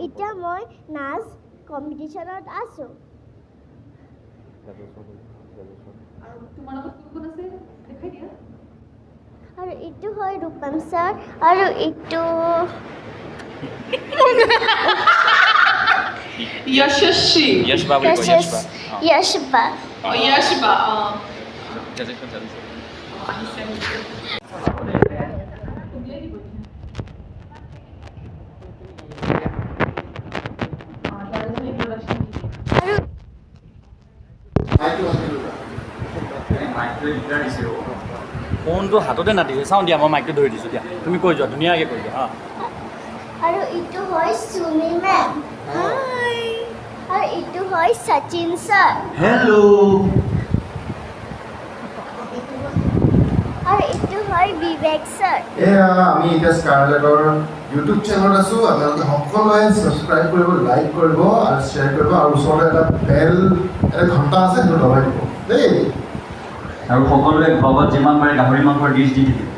এতিয়া মই নাচ কম্পিটিশ্যনত আছোঁ। আৰু ইটো হয় ৰূপম ছাৰ আৰু ইটো यशस्वी यश बाबू को यश बा यश বা यश बा আৰু ফোনটো হাততে নাটিছে চাওঁ দিয়া মই মাইকটো ধৰি দিছোঁ দিয়া তুমি কৈ যোৱা ধুনীয়াকৈ কৈ যোৱা আৰু ইটো হয় সুমি মেম আৰু ইটো হয় শচীন ছাৰ হেল্ল' আৰু ইটো হয় বিবেক ছাৰ। এয়া আমি এতিয়া স্কাৰলেটৰ ইউটিউব চেনেলত আছোঁ। আপোনালোকে সকলোৱে ছাবস্ক্ৰাইব কৰিব, লাইক কৰিব আৰু শ্বেয়াৰ কৰিব আৰু ওচৰতে এটা বেল এটা ঘণ্টা আছে সেইটো দবাই দিব দেই। আৰু সকলোৱে ঘৰত যিমান পাৰে গাহৰি মাংসৰ ডিছ দি থাকিব